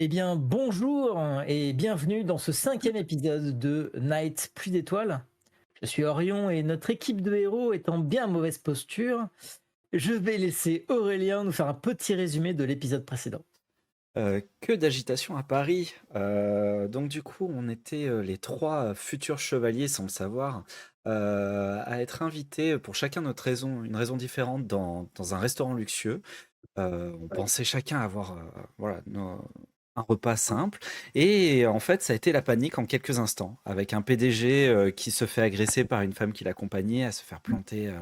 Eh bien, bonjour et bienvenue dans ce 5e épisode de Night Pluie d'étoiles. Je suis Orion et notre équipe de héros est en bien mauvaise posture. Je vais laisser Aurélien nous faire un petit résumé de l'épisode précédent. Que d'agitation à Paris! Donc du coup, on était, les 3 futurs chevaliers sans le savoir, à être invités pour chacun notre raison une raison différente dans un restaurant luxueux. On pensait chacun avoir, voilà, un repas simple et en fait, ça a été la panique en quelques instants, avec un PDG, qui se fait agresser par une femme qui l'accompagnait, à se faire planter,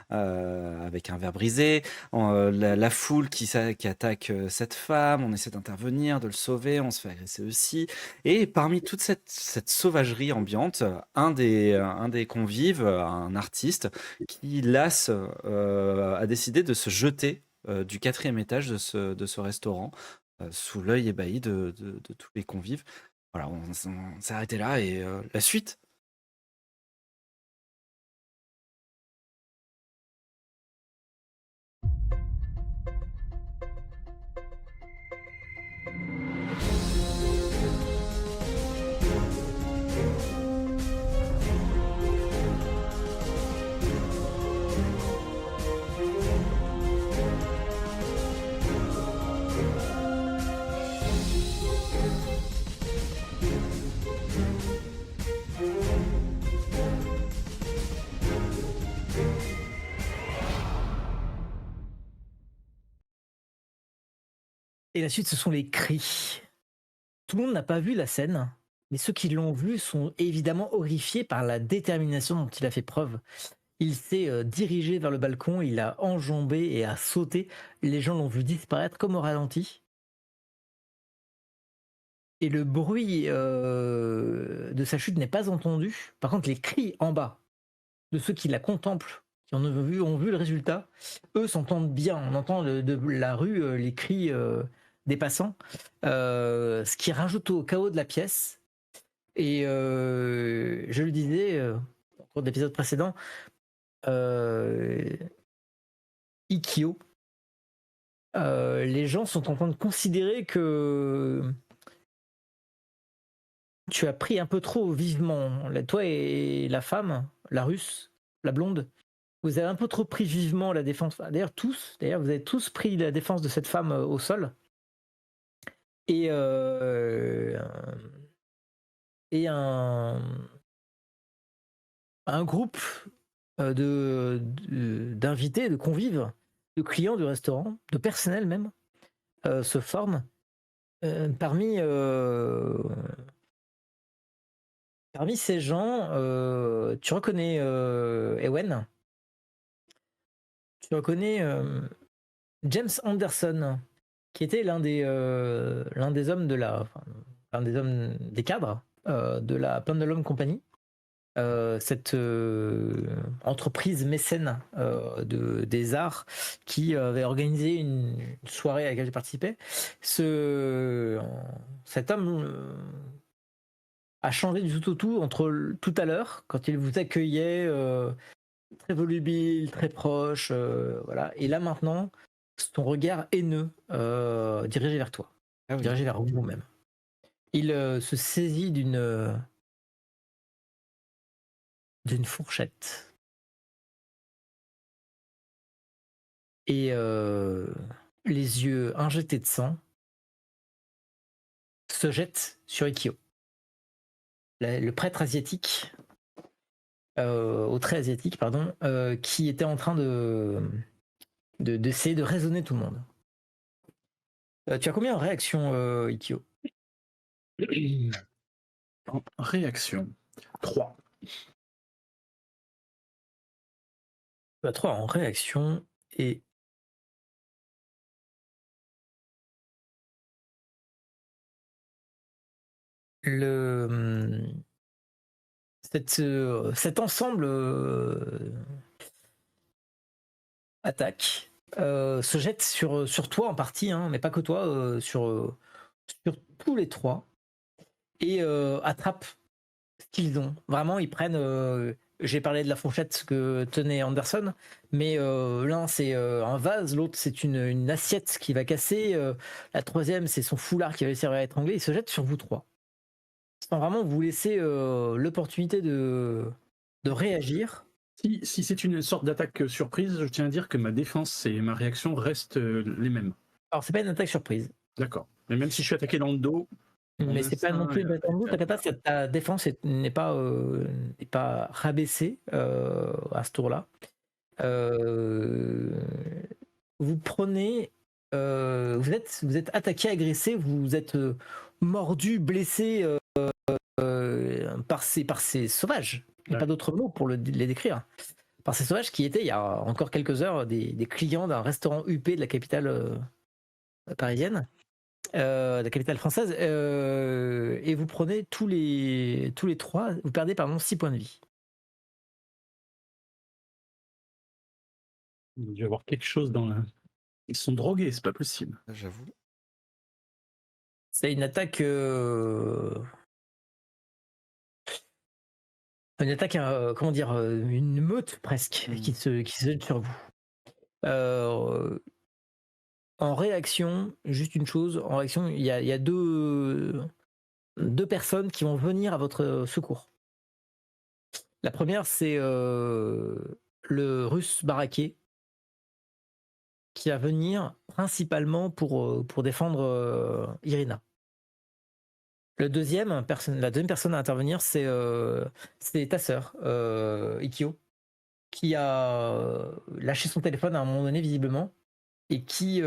avec un verre brisé, la foule qui attaque, cette femme, on essaie d'intervenir, de le sauver, on se fait agresser aussi et parmi toute cette sauvagerie ambiante, un des convives, un artiste qui lasse, a décidé de se jeter du quatrième étage de ce restaurant, sous l'œil ébahi de tous les convives. Voilà, on s'est arrêté là et la suite. Et la suite, ce sont les cris. Tout le monde n'a pas vu la scène, mais ceux qui l'ont vu sont évidemment horrifiés par la détermination dont il a fait preuve. Il s'est dirigé vers le balcon, il a enjambé et a sauté. Les gens l'ont vu disparaître comme au ralenti. Et le bruit de sa chute n'est pas entendu. Par contre, les cris en bas de ceux qui la contemplent, qui ont vu le résultat, eux s'entendent bien. On entend de la rue les cris des passants, ce qui rajoute au chaos de la pièce. Et je le disais au cours de l'épisode précédent, euh, Ikkyo, les gens sont en train de considérer que tu as pris un peu trop vivement. Toi et la femme, la russe, la blonde, vous avez un peu trop pris vivement la défense. Enfin, d'ailleurs, vous avez tous pris la défense de cette femme au sol. Et, et un groupe d'invités, de convives, de clients du restaurant, de personnel même, se forme. Parmi ces gens, tu reconnais Ewen, tu reconnais James Anderson, qui était l'un des hommes l'un des hommes des cadres de la Pendulum Company, cette entreprise mécène des arts qui avait organisé une soirée à laquelle j'ai participé. Ce, Cet homme a changé du tout au tout entre tout à l'heure, quand il vous accueillait très volubile, très proche, voilà. Et là maintenant, son regard haineux dirigé vers toi, Ah oui. dirigé vers vous-même. Il se saisit d'une fourchette et les yeux injectés de sang se jette sur Ikyo, le prêtre asiatique, au trait asiatique, pardon, qui était en train d'essayer de raisonner tout le monde. Tu as combien en réaction, Ikyo? En réaction, 3. Tu as 3 en réaction et le, cet ensemble attaque, se jette sur toi en partie, hein, mais pas que toi, sur tous les 3 et attrape ce qu'ils ont. Vraiment, ils prennent j'ai parlé de la fourchette que tenait Anderson, mais l'un c'est un vase, l'autre c'est une assiette qui va casser, la troisième c'est son foulard qui va réussir à étrangler. Il se jette sur vous trois, sans vraiment vous laisser l'opportunité de réagir. Si c'est une sorte d'attaque surprise, je tiens à dire que ma défense et ma réaction restent les mêmes. Alors c'est pas une attaque surprise, D'accord. Mais même si je suis attaqué dans le dos, mon mais c'est pas non instinct plus une est- attaque en dos. T'inquiète pas, ta défense n'est pas rabaissée à ce tour-là. Euh, vous prenez, vous êtes attaqué, agressé, vous êtes mordu, blessé par ces sauvages. Il n'y a pas d'autre mot pour les décrire. Par ces sauvages qui étaient, il y a encore quelques heures, des clients d'un restaurant huppé de la capitale parisienne, de la capitale française, et vous prenez tous les trois, vous perdez 6 points de vie. il doit y avoir quelque chose dans la... Ils sont drogués, c'est pas possible. J'avoue. C'est une attaque, comment dire, une meute presque qui se jette sur vous. En réaction, juste une chose, en réaction, il y a deux personnes qui vont venir à votre secours. La première, c'est le russe baraqué qui va venir principalement pour défendre Irina. La deuxième personne à intervenir, c'est ta sœur, Ikyo, qui a lâché son téléphone à un moment donné, visiblement, et qui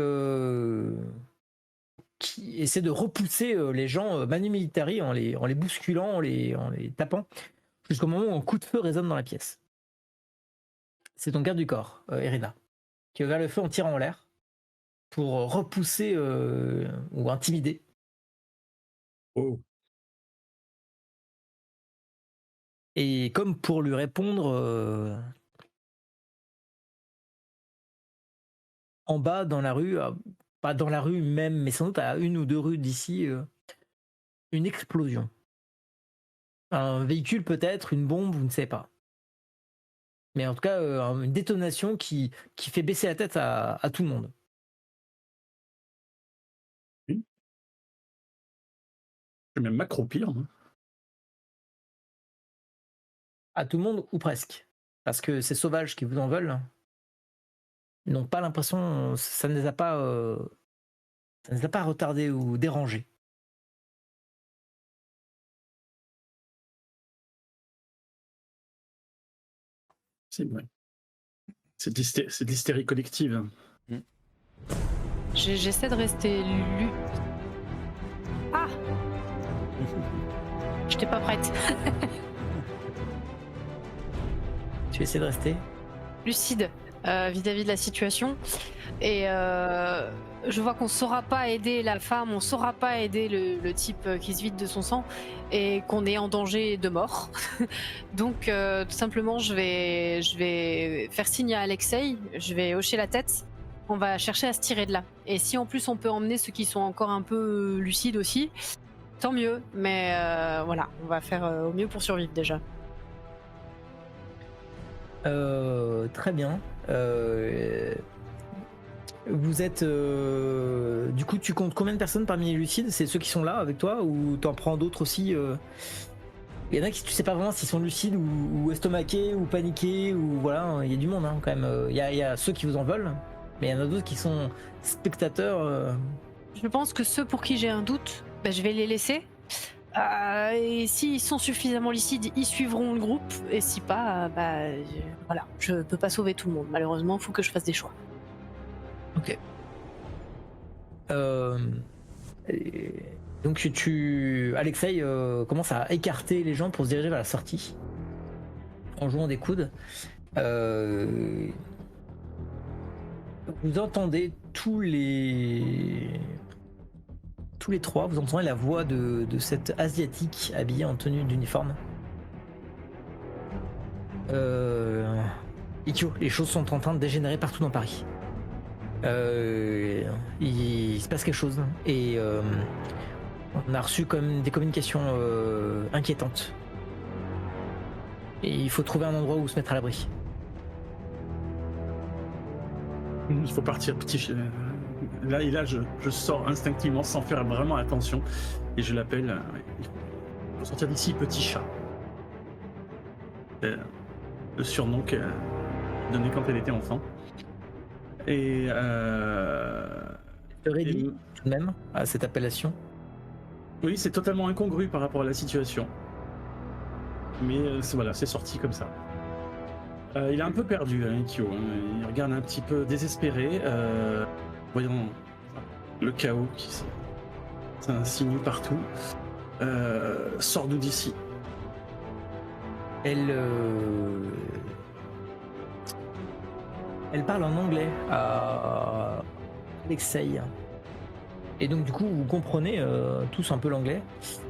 essaie de repousser les gens manu militari en les bousculant, en les tapant, jusqu'au moment où un coup de feu résonne dans la pièce. C'est ton garde du corps, Irina, qui va vers le feu en tirant en l'air pour repousser ou intimider. Oh. Et comme pour lui répondre, en bas dans la rue, pas dans la rue même, mais sans doute à 1 ou 2 rues d'ici, une explosion. Un véhicule peut-être, une bombe, vous ne savez pas. Mais en tout cas, une détonation qui fait baisser la tête à tout le monde. Oui. Je vais même m'accroupir. Hein. À tout le monde ou presque. Parce que ces sauvages qui vous en veulent n'ont pas l'impression, ça ne les a pas retardés ou dérangés. C'est vrai. C'est de l'hystérie collective. J'essaie de rester Ah J'étais pas prête. Tu essaies de rester Lucide vis-à-vis de la situation. Et je vois qu'on saura pas aider la femme, on saura pas aider le type qui se vide de son sang et qu'on est en danger de mort. Donc tout simplement je vais faire signe à Alexei, je vais hocher la tête, on va chercher à se tirer de là. Et si en plus on peut emmener ceux qui sont encore un peu lucides aussi, tant mieux, mais voilà, on va faire au mieux pour survivre déjà. Très bien. Vous êtes... du coup, tu comptes combien de personnes parmi les lucides? C'est ceux qui sont là avec toi ou t'en prends d'autres aussi Il y en a qui tu sais pas vraiment s'ils sont lucides ou estomaqués ou paniqués ou voilà, il y a du monde hein, quand même. Il y a ceux qui vous en veulent, mais il y en a d'autres qui sont spectateurs. Je pense que ceux pour qui j'ai un doute, je vais les laisser. Et s'ils sont suffisamment lucides, ils suivront le groupe. Et si pas, voilà, je peux pas sauver tout le monde. Malheureusement, il faut que je fasse des choix. Ok. Donc Alexei commence à écarter les gens pour se diriger vers la sortie en jouant des coudes. Vous entendez tous les trois, vous entendez la voix de cet asiatique habillé en tenue d'uniforme. Ikyo, les choses sont en train de dégénérer partout dans Paris. Il se passe quelque chose et on a reçu comme des communications inquiétantes. Et il faut trouver un endroit où se mettre à l'abri. Il faut partir petit. Là, je sors instinctivement sans faire vraiment attention et je l'appelle. Il faut sortir d'ici, petit chat. Le surnom qu'elle donnait quand elle était enfant. Et Je te rédis tout de même à cette appellation. oui, c'est totalement incongru par rapport à la situation. Mais voilà, c'est sorti comme ça. Il est un peu perdu, hein, Ikyo. Il regarde un petit peu désespéré, voyant le chaos qui s'insinue partout. Sors-nous d'ici. Elle parle en anglais à Alexei. Et donc du coup, vous comprenez tous un peu l'anglais.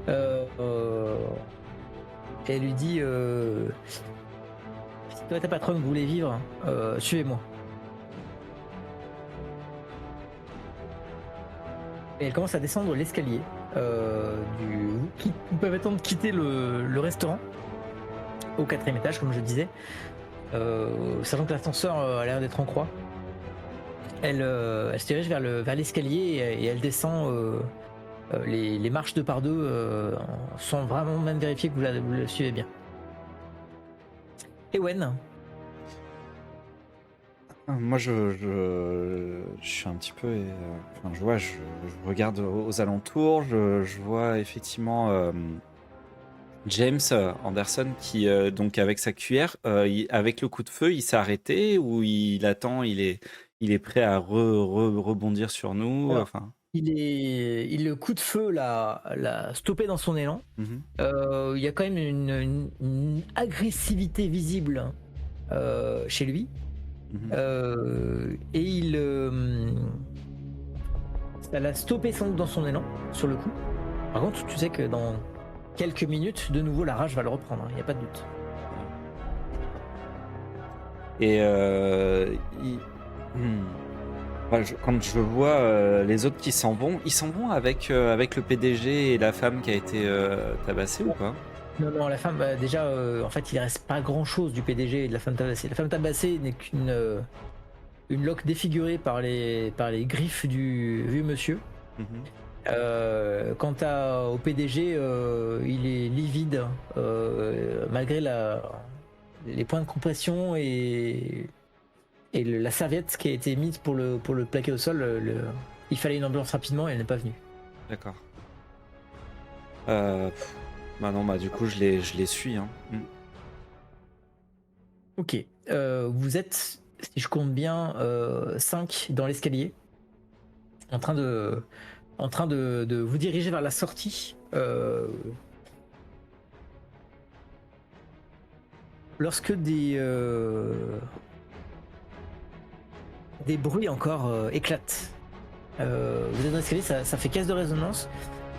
Et elle lui dit si toi ta patronne voulait vivre, suivez-moi. Et elle commence à descendre l'escalier. Vous pouvez attendre de quitter le restaurant au 4e étage, comme je disais. Sachant que l'ascenseur a l'air d'être en croix. Elle se dirige vers l'escalier et elle descend les marches 2 par 2 sans vraiment même vérifier que vous le suivez bien. Ewen, Moi, je suis un petit peu. Enfin, je regarde aux alentours, je vois effectivement James Anderson qui, donc avec sa cuillère, avec le coup de feu, il s'est arrêté ou il attend, il est prêt à rebondir sur nous. Alors, Enfin. le coup de feu l'a stoppé dans son élan. Mhm. Il y a quand même une agressivité visible chez lui. Et ça l'a stoppé sans doute dans son élan, sur le coup. Par contre, tu sais que dans quelques minutes, de nouveau, la rage va le reprendre, il n'y a pas de doute. Et quand je vois les autres qui s'en vont, ils s'en vont avec le PDG et la femme qui a été tabassée ou pas? Non, la femme, déjà, en fait, il reste pas grand-chose du PDG et de la femme tabassée. La femme tabassée n'est qu'une loque défigurée par les griffes du vieux monsieur. Quant au PDG, il est livide malgré les points de compression et la serviette qui a été mise pour le plaquer au sol. Il fallait une ambulance rapidement et elle n'est pas venue. D'accord. Bah non, du coup je les suis. Hein. Ok. Vous êtes, si je compte bien, 5 dans l'escalier, en train de vous diriger vers la sortie. Lorsque des bruits encore éclatent. Vous êtes dans l'escalier, ça fait caisse de résonance.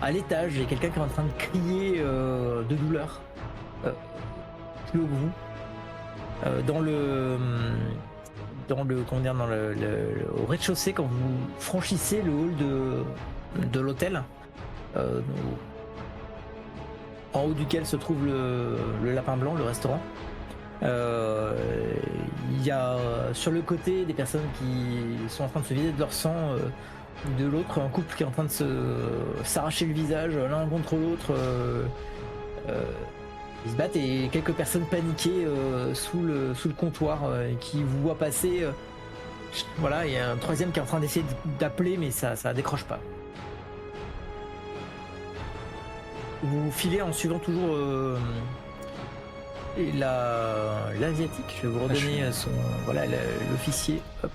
À l'étage, il y a quelqu'un qui est en train de crier de douleur. Plus haut que vous. Au rez-de-chaussée, quand vous franchissez le hall de l'hôtel, en haut duquel se trouve le Lapin Blanc, le restaurant. Il y a sur le côté des personnes qui sont en train de se vider de leur sang, de l'autre un couple qui est en train de s'arracher le visage l'un contre l'autre. Ils se battent et quelques personnes paniquées sous le comptoir qui vous voient passer. Voilà, il y a un troisième qui est en train d'essayer d'appeler, mais ça décroche pas. Vous filez en suivant toujours l'asiatique. Je vais vous redonner l'officier. Hop.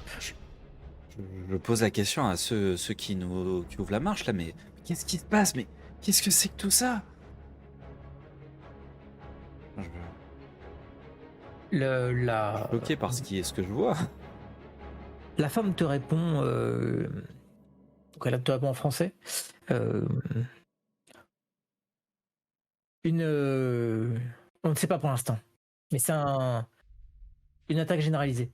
Je pose la question à ceux qui ouvrent la marche là, mais qu'est-ce qui se passe? Mais qu'est-ce que c'est que tout ça? Je suis bloqué par ce que je vois. La femme te répond. Elle te répond en français. On ne sait pas pour l'instant, mais c'est une attaque généralisée.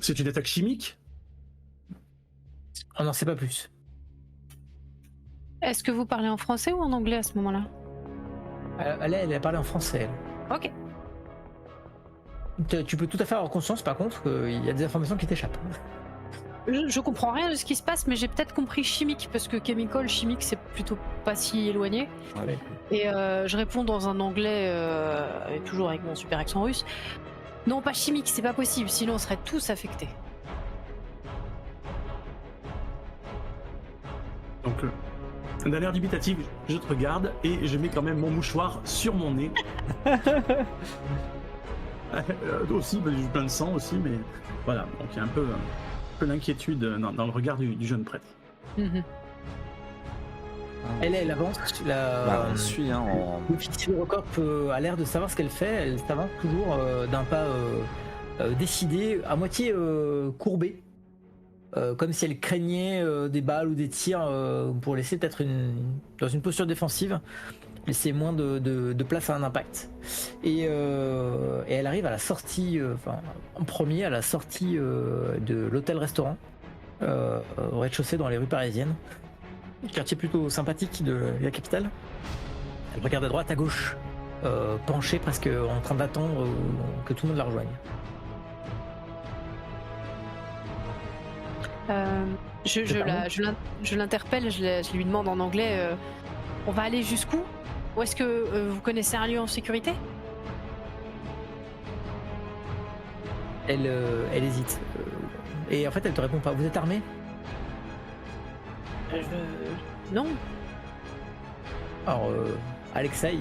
C'est une attaque chimique? On n'en sait pas plus. Est-ce que vous parlez en français ou en anglais à ce moment-là? Elle a parlé en français. Elle. Ok. Tu peux tout à fait avoir conscience, par contre, qu'il y a des informations qui t'échappent. Je comprends rien de ce qui se passe, mais j'ai peut-être compris chimique, parce que chemical, chimique, c'est plutôt pas si éloigné. Ouais. Et je réponds dans un anglais, et toujours avec mon super accent russe. Non, pas chimique, c'est pas possible, sinon on serait tous affectés. Donc, d'un air dubitatif, je te regarde et je mets quand même mon mouchoir sur mon nez. Aussi, j'ai plein de sang aussi, mais voilà. Donc il y a un peu d'inquiétude dans le regard du jeune prêtre. Mhm. Elle avance. On suit, hein, L'officier de Rocorp a l'air de savoir ce qu'elle fait. Elle s'avance toujours d'un pas décidé, à moitié courbée. Comme si elle craignait des balles ou des tirs pour laisser peut-être dans une posture défensive, laisser moins de place à un impact. Et elle arrive à la sortie, en premier à la sortie de l'hôtel-restaurant au rez-de-chaussée dans les rues parisiennes. Quartier plutôt sympathique de la capitale. Elle regarde à droite, à gauche, penchée presque en train d'attendre que tout le monde la rejoigne. Je l'interpelle, je lui demande en anglais, on va aller jusqu'où? Ou est-ce que vous connaissez un lieu en sécurité? Elle hésite. Et en fait, elle te répond pas. Vous êtes armé? Non. Alors, Alexei,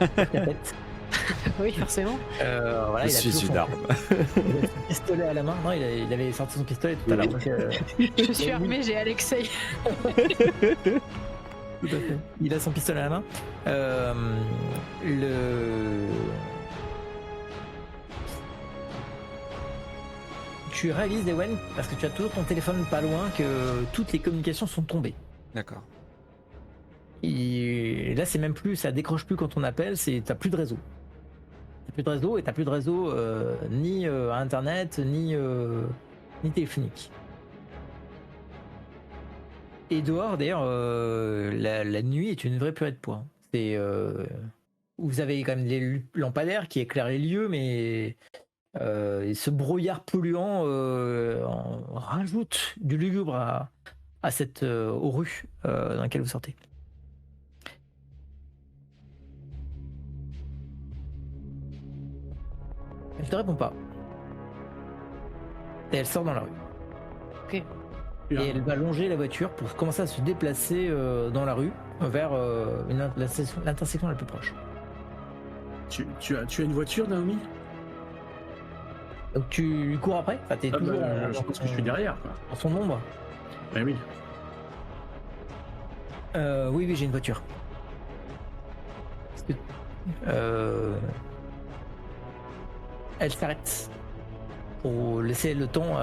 la tête. Oui, forcément. Voilà, je suis une arme. Il a son pistolet à la main. Non, il avait sorti son pistolet tout à l'heure. Je suis armée, j'ai Alexei. Tout à fait. Il a son pistolet à la main. Tu réalises, Ewen, parce que tu as toujours ton téléphone pas loin, que toutes les communications sont tombées. D'accord. Et là, c'est même plus, ça décroche plus quand on appelle, t'as plus de réseau. T'as plus de réseau et t'as plus de réseau ni internet, ni téléphonique. Et dehors, d'ailleurs, la nuit est une vraie purée de poids. Vous avez quand même les lampadaires qui éclairent les lieux, mais ce brouillard polluant rajoute du lugubre à cette aux rues dans laquelle vous sortez. Elle te répond pas. Et elle sort dans la rue. Ok. Et elle va longer la voiture pour commencer à se déplacer dans la rue vers l'intersection la plus proche. Tu as une voiture, Naomi? Donc tu lui cours après? Enfin, t'es toujours je pense que je suis derrière. Quoi. En son ombre? Ben oui. Oui, j'ai une voiture. Elle s'arrête pour laisser le temps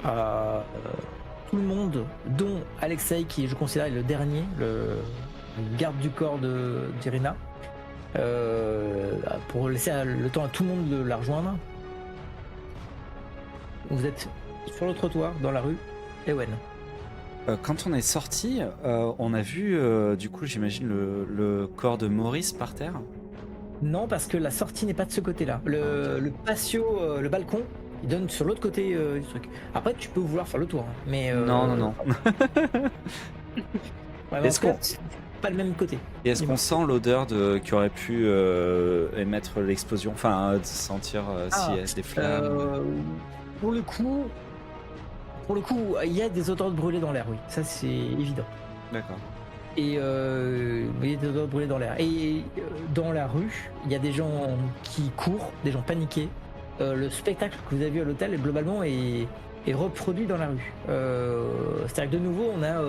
à tout le monde, dont Alexei, qui je considère est le dernier, le garde du corps d'Irina, pour laisser le temps à tout le monde de la rejoindre. Vous êtes sur le trottoir, dans la rue, Ewen. Quand on est sorti, on a vu, du coup, j'imagine, le corps de Maurice par terre. Non, parce que la sortie n'est pas de ce côté-là. Le patio, le balcon, il donne sur l'autre côté du truc. Après, tu peux vouloir faire le tour, hein, mais... Non. Ouais, Est-ce qu'on... Pas le même côté. Et est-ce qu'on sent l'odeur qui aurait pu émettre l'explosion? Enfin, de sentir s'il y a des flammes. Pour le coup, il y a des odeurs de brûlés dans l'air, oui. Ça, c'est évident. D'accord. Et il y a des odeurs de brûlés dans l'air. Et dans la rue, il y a des gens qui courent, des gens paniqués. Le spectacle que vous avez vu à l'hôtel, globalement, est reproduit dans la rue. C'est-à-dire que de nouveau, on a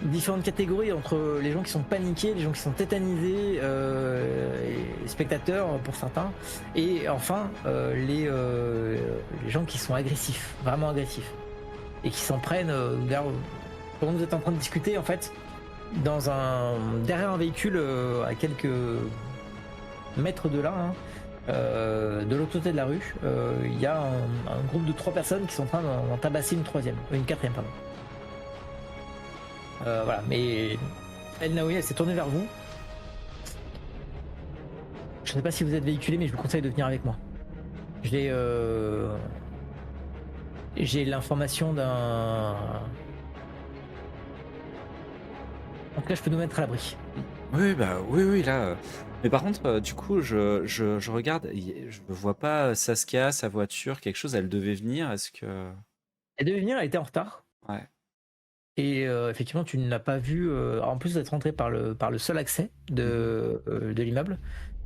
différentes catégories entre les gens qui sont paniqués, les gens qui sont tétanisés, les spectateurs pour certains, et enfin les gens qui sont agressifs, vraiment agressifs, et qui s'en prennent. Pendant que vous êtes en train de discuter, en fait, derrière un véhicule à quelques mètres de là, de l'autre côté de la rue, il y a un groupe de 3 personnes qui sont en train d'en tabasser une quatrième, pardon. Voilà, mais elle, Naomi, elle s'est tournée vers vous Je sais pas si vous êtes véhiculé, mais je vous conseille de venir avec moi. J'ai l'information d'un. En tout cas, je peux nous mettre à l'abri. Oui, bah oui, là. Mais par contre, du coup, je regarde, je ne vois pas Saskia, sa voiture, quelque chose, elle devait venir. Est-ce que. Elle devait venir, elle était en retard. Ouais. Et effectivement, tu ne l'as pas vue. En plus d'être rentré par le seul accès de l'immeuble.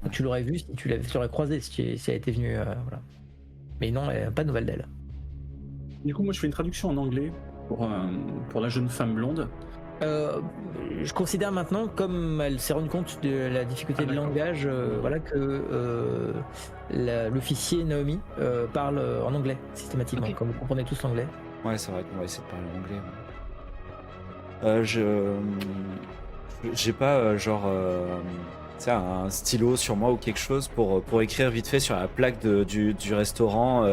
Donc, tu l'aurais vue si tu l'aurais croisée, si elle était venue. Voilà. Mais non, pas de nouvelles d'elle. Du coup, moi, je fais une traduction en anglais pour la jeune femme blonde. Je considère maintenant, comme elle s'est rendue compte de la difficulté de langage, voilà, que l'officier Naomi parle en anglais systématiquement, comme vous comprenez tous l'anglais. Ouais, c'est vrai qu'on va essayer de parler anglais. J'ai pas un stylo sur moi ou quelque chose pour écrire vite fait sur la plaque du restaurant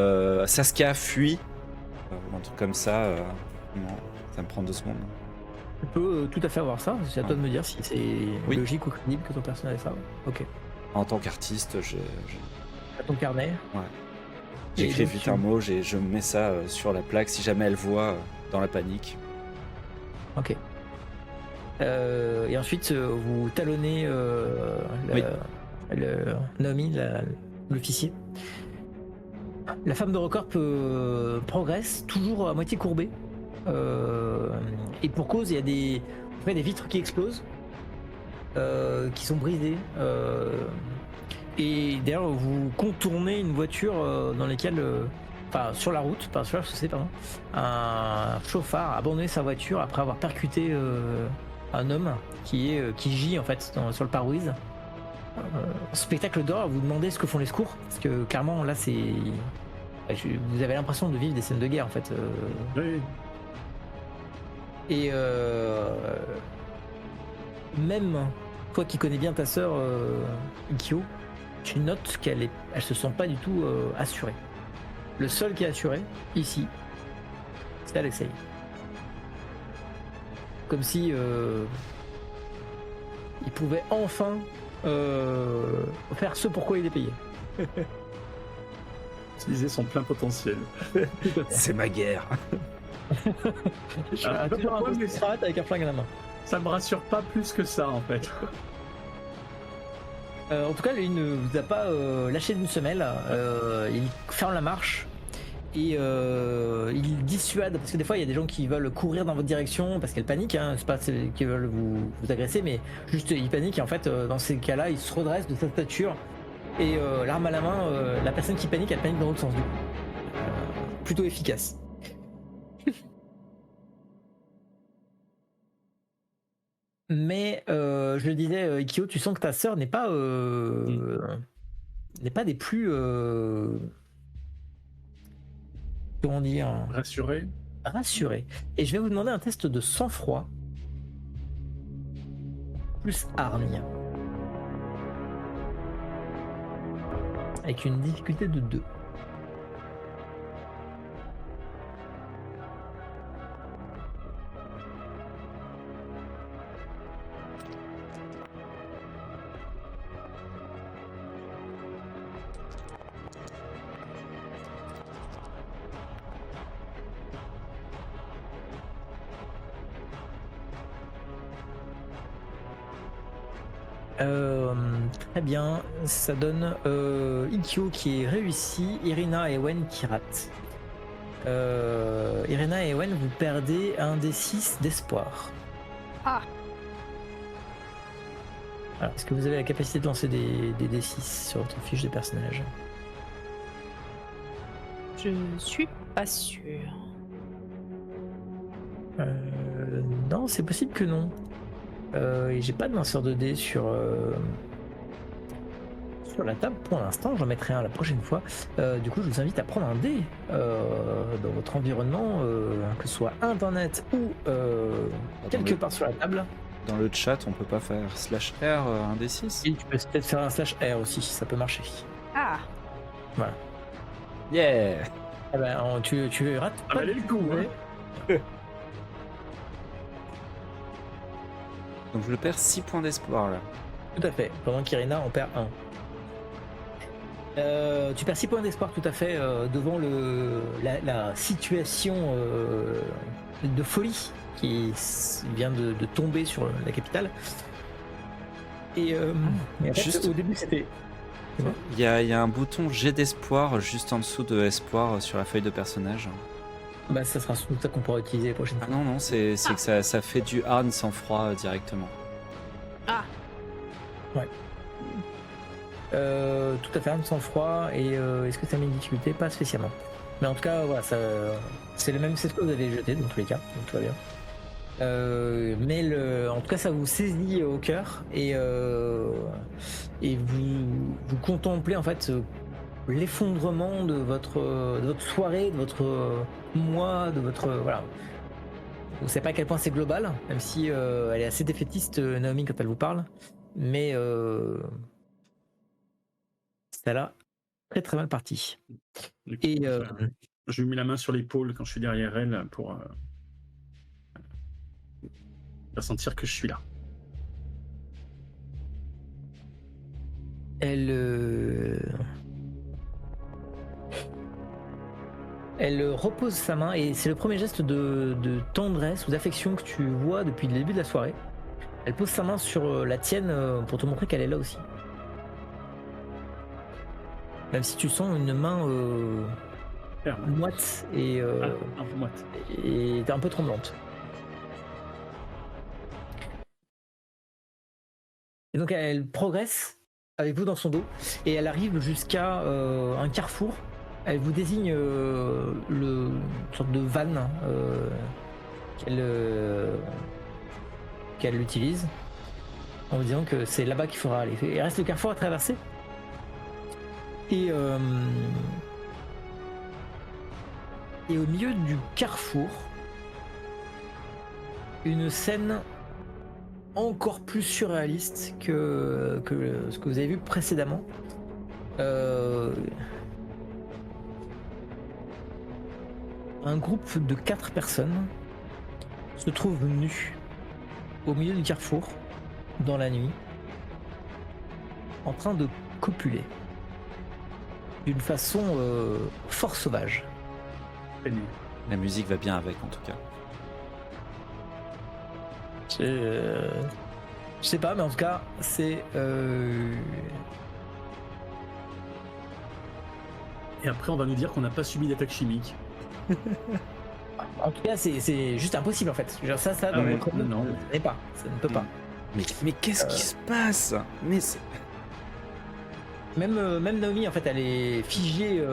Saskia fuit ou un truc comme ça. Non, ça me prend 2 secondes. Tu peux tout à fait avoir ça, c'est à toi de me dire si c'est logique ou crédible que ton personnage ait ça. Ok. En tant qu'artiste, À ton carnet. Ouais. J'écris vite un mot, je mets ça sur la plaque si jamais elle voit dans la panique. Ok. Et ensuite, vous talonnez Naomi, l'officier. La femme de record progresse, toujours à moitié courbée. Et pour cause, il y a des vitres qui explosent, qui sont brisées. Et d'ailleurs, vous contournez une voiture dans laquelle, sur la route, pas sur la chaussée, pardon, un chauffard a abandonné sa voiture après avoir percuté un homme qui gît en fait sur le pare-brise. Spectacle d'horreur, vous demandez ce que font les secours, parce que clairement là vous avez l'impression de vivre des scènes de guerre en fait. Oui. Et même toi qui connais bien ta sœur Ikyo, tu notes qu'elle se sent pas du tout assurée. Le seul qui est assuré ici, c'est Alexei. Comme si il pouvait enfin faire ce pourquoi il est payé. Utiliser son plein potentiel. C'est ma guerre. Toujours un peu strat avec un flingue à la main. Ça me rassure pas plus que ça en fait. En tout cas, il ne vous a pas lâché d'une semelle. Il ferme la marche et il dissuade, parce que des fois il y a des gens qui veulent courir dans votre direction parce qu'elles paniquent, hein. C'est pas qu'ils veulent vous agresser, mais juste ils paniquent et en fait dans ces cas-là ils se redressent de sa stature et l'arme à la main, la personne qui panique, elle panique dans l'autre sens du coup. Plutôt efficace. Mais je le disais, Ikyo, tu sens que ta sœur n'est pas des plus comment dire, rassurée. Et je vais vous demander un test de sang-froid plus hargne avec une difficulté de 2. Très bien, ça donne Ikyo qui est réussi, Irina et Wen qui ratent. Irina et Wen, vous perdez un des 6 d'espoir. Ah. Alors, est-ce que vous avez la capacité de lancer des D6 sur votre fiche de personnage? Je suis pas sûre. Non, c'est possible que non. Et j'ai pas de lanceur de dés sur la table pour l'instant, j'en mettrai un la prochaine fois. Du coup, je vous invite à prendre un dé dans votre environnement, que ce soit internet ou quelque part sur la table. Dans le chat, on peut pas faire /R un D6 Et tu peux peut-être faire un /R aussi, ça peut marcher. Ah. Voilà. Yeah. Ah ben, tu rates Ça pas valait le coup, hein. Donc je perds 6 points d'espoir là. Tout à fait, pendant qu'Irina en perd 1. Tu perds 6 points d'espoir tout à fait devant la situation de folie qui vient de tomber sur la capitale. Et en fait, Juste- au début c'était... Il y a un bouton jet d'espoir juste en dessous de espoir sur la feuille de personnage. Bah, ça sera surtout ça qu'on pourra utiliser la prochaine Ah fois. non, c'est que ça fait du harne sans froid directement. Ah, Tout à fait, un sang-froid. Et est-ce que ça met une difficulté? Pas spécialement. Mais en tout cas, voilà, c'est le même, c'est ce que vous avez jeté dans tous les cas, donc tout va bien. Mais en tout cas, ça vous saisit au cœur et vous contemplez en fait l'effondrement de votre soirée, de votre mois, de votre voilà. Vous savez pas à quel point c'est global, même si elle est assez défaitiste, Naomi, quand elle vous parle, mais ça l'a très très mal parti. Du coup, Et je lui mets la main sur l'épaule quand je suis derrière elle pour faire sentir que je suis là. Elle repose sa main et c'est le premier geste de tendresse ou d'affection que tu vois depuis le début de la soirée. Elle pose sa main sur la tienne pour te montrer qu'elle est là aussi. Même si tu sens une main Ferme. moite et Un peu moite. et un peu tremblante. Et donc elle progresse avec vous dans son dos et elle arrive jusqu'à un carrefour. Elle vous désigne une sorte de vanne qu'elle utilise en vous disant que c'est là-bas qu'il faudra aller. Il reste le carrefour à traverser. Et au milieu du carrefour, une scène encore plus surréaliste que ce que vous avez vu précédemment. Un groupe de 4 personnes se trouve nu au milieu du carrefour dans la nuit, en train de copuler d'une façon fort sauvage. Peiné. La musique va bien avec en tout cas. Je sais pas, mais en tout cas, c'est Et après, on va nous dire qu'on n'a pas subi d'attaque chimique. en tout cas, c'est juste impossible en fait. Genre ça Ah dans ouais, votre monde, non. ça n'est pas, ça ne peut pas. Mais qu'est-ce qui se passe? Mais c'est- Même Naomi, en fait, elle est figée,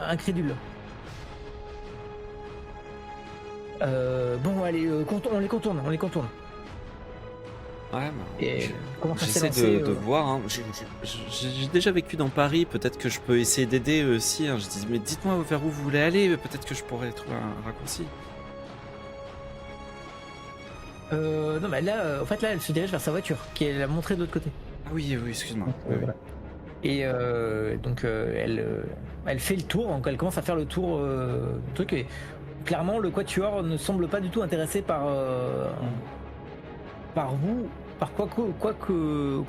incrédule. Bon, allez, on les contourne. Ouais, bah, Et je- comment ça s'est j'essaie lancé de voir. Hein. J'ai déjà vécu dans Paris. Peut-être que je peux essayer d'aider aussi. Hein. Je dis, mais dites-moi vers où vous voulez aller. Peut-être que je pourrais trouver un raccourci. Non, mais là, en fait, là, elle se dirige vers sa voiture, qui est la montrée de l'autre côté. Ah oui, excuse-moi. Oui, oui. Voilà. Et donc, elle fait le tour. Donc, elle commence à faire le tour du truc. Et clairement, le quatuor ne semble pas du tout intéressé par vous, par quoi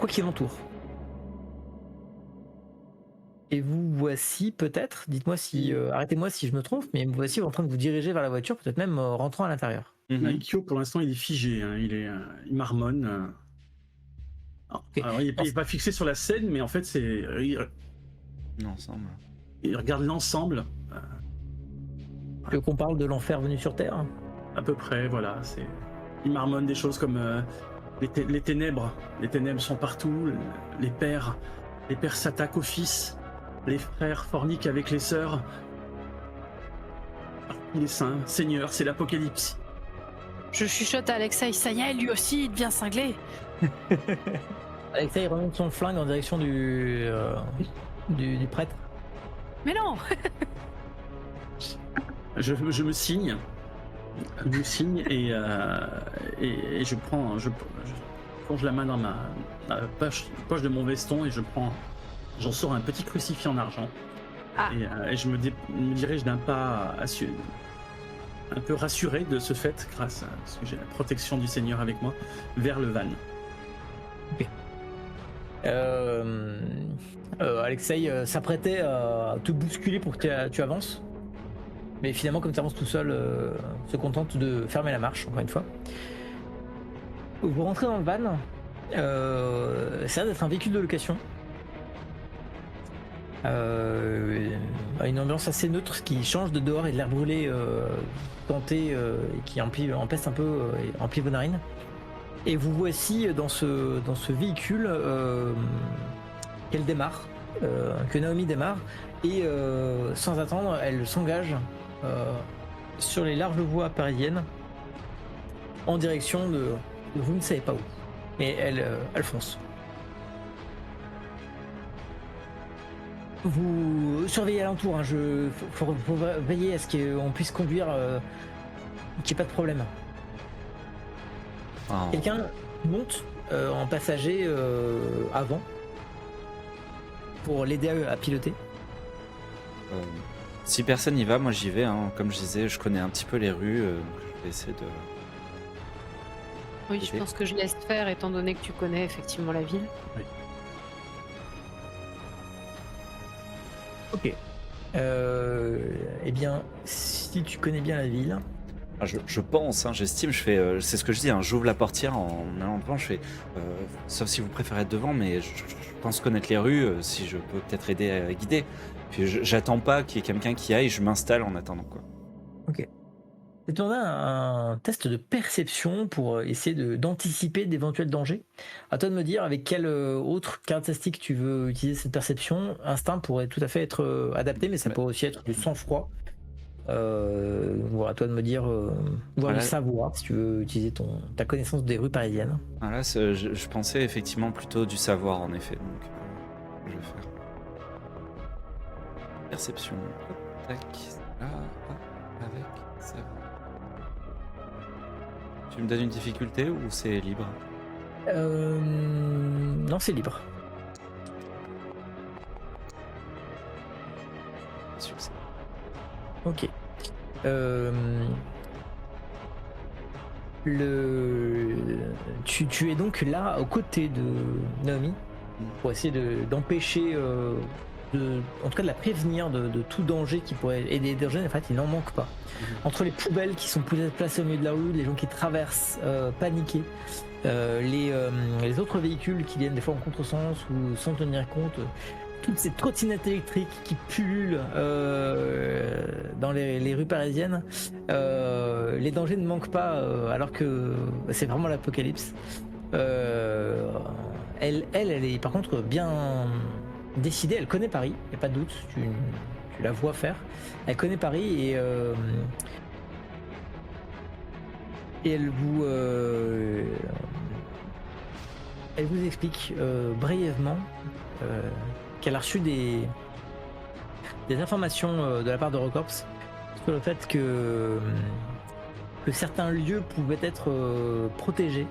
qu'il entoure. Et vous voici peut-être, dites-moi si, arrêtez-moi si je me trompe, mais vous voici en train de vous diriger vers la voiture, peut-être même rentrant à l'intérieur. Mhm. Ikyo, pour l'instant, il est figé. Hein. Il marmonne. Alors, il est pas fixé sur la scène, mais en fait, Non, ensemble. il regarde l'ensemble. Tu veux qu'on parle de l'enfer venu sur Terre? À peu près, voilà. Il marmonne des choses comme les ténèbres. Les ténèbres sont partout. Les pères s'attaquent aux fils. Les frères forniquent avec les sœurs. Il est saint, Seigneur, c'est l'apocalypse. je chuchote à Alexei, ça y est, lui aussi, il devient cinglé. Alexei remonte son flingue en direction du prêtre. Mais non. Je me signe. Je me signe et je plonge la main dans ma poche de mon veston et j'en sors un petit crucifix en argent. Ah. Et je me dirige d'un pas un peu rassuré de ce fait, grâce à ce que j'ai la protection du Seigneur avec moi, vers le van. Alexei s'apprêtait à te bousculer pour que tu avances. Mais finalement, comme tu avances tout seul, se contente de fermer la marche, encore une fois. Vous rentrez dans le van. Ça a l'air d'être un véhicule de location. Une ambiance assez neutre qui change de dehors et de l'air brûlé tenté et qui empeste un peu et emplit vos narines. Et vous voici dans ce véhicule qu'elle démarre, que Naomi démarre, et sans attendre, elle s'engage sur les larges voies parisiennes en direction de vous ne savez pas où. Mais elle fonce. Vous surveillez alentour, hein, faut veiller à ce qu'on puisse conduire, qu'il n'y ait pas de problème. Oh. Quelqu'un monte en passager avant pour l'aider à piloter. Si personne n'y va, moi j'y vais. Hein. Comme je disais, je connais un petit peu les rues. Je vais essayer de... Oui, je pense que je laisse faire étant donné que tu connais effectivement la ville. Oui. Ok. Eh bien, si tu connais bien la ville... Ah, je pense, hein, j'estime, je fais... c'est ce que je dis, hein, j'ouvre la portière en allant devant, je fais... sauf si vous préférez être devant, mais je pense connaître les rues, si je peux peut-être aider à guider. Puis j'attends pas qu'il y ait quelqu'un qui aille, je m'installe en attendant, quoi. Ok. C'est un test de perception pour essayer d'anticiper d'éventuels dangers. À toi de me dire avec quelle autre caractéristique tu veux utiliser cette perception. Instinct pourrait tout à fait être adapté, mais ça pourrait aussi être du sang-froid. Voilà, à toi de me dire, voire du savoir, si tu veux utiliser ta connaissance des rues parisiennes. Voilà, je pensais effectivement plutôt du savoir, en effet. Donc, je vais faire... Perception. Tac. Là, avec savoir. Tu me donnes une difficulté ou c'est libre? Non, c'est libre. Succès. Ok. Tu es donc là aux côtés de Naomi pour essayer d'empêcher, en tout cas de la prévenir de tout danger qui pourrait. Et des dangers, en fait, il n'en manque pas. Entre les poubelles qui sont placées au milieu de la rue, les gens qui traversent paniqués, les autres véhicules qui viennent des fois en contresens ou sans tenir compte, toutes ces trottinettes électriques qui pullulent dans les rues parisiennes, les dangers ne manquent pas alors que c'est vraiment l'apocalypse. Elle est par contre bien décidée, elle connaît Paris, il n'y a pas de doute, tu la vois faire. Elle connaît Paris et elle vous explique brièvement qu'elle a reçu des informations de la part d'Eurocorps sur le fait que certains lieux pouvaient être protégés.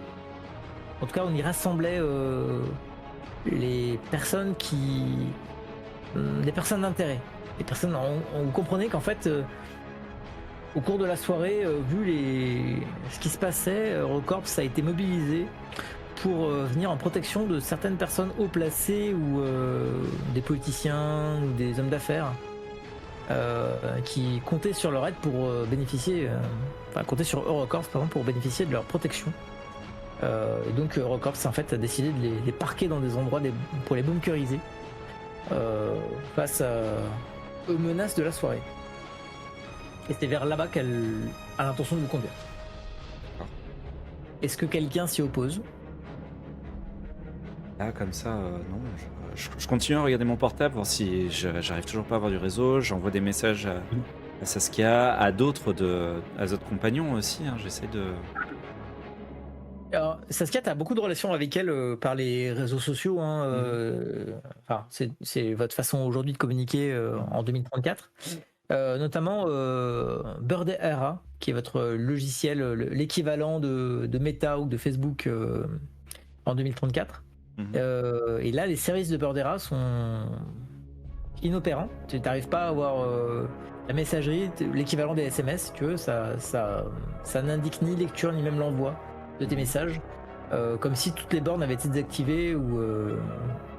En tout cas, on y rassemblait les personnes des personnes d'intérêt. Les personnes, vous comprenez qu'en fait, au cours de la soirée, vu ce qui se passait, Eurocorps a été mobilisé pour venir en protection de certaines personnes haut placées ou des politiciens ou des hommes d'affaires qui comptaient sur leur aide pour bénéficier, comptaient sur Eurocorps pour bénéficier de leur protection. Et donc Eurocorps en fait a décidé de les parquer dans des endroits pour les bunkeriser face aux menaces de la soirée. Et c'est vers là-bas qu'elle a l'intention de vous conduire. Est-ce que quelqu'un s'y oppose ? Là, comme ça, non. Je continue à regarder mon portable, voir si j'arrive toujours pas à avoir du réseau. J'envoie des messages à Saskia, à d'autres compagnons aussi. Hein, j'essaie de... Alors, Saskia, tu as beaucoup de relations avec elle par les réseaux sociaux. Hein, c'est votre façon aujourd'hui de communiquer en 2034. Notamment Bird Era, qui est votre logiciel, l'équivalent de Meta ou de Facebook en 2034. Et là, les services de Bird Era sont inopérants. Tu n'arrives pas à avoir la messagerie, l'équivalent des SMS, si tu veux, ça n'indique ni lecture ni même l'envoi de tes messages. comme si toutes les bornes avaient été désactivées ou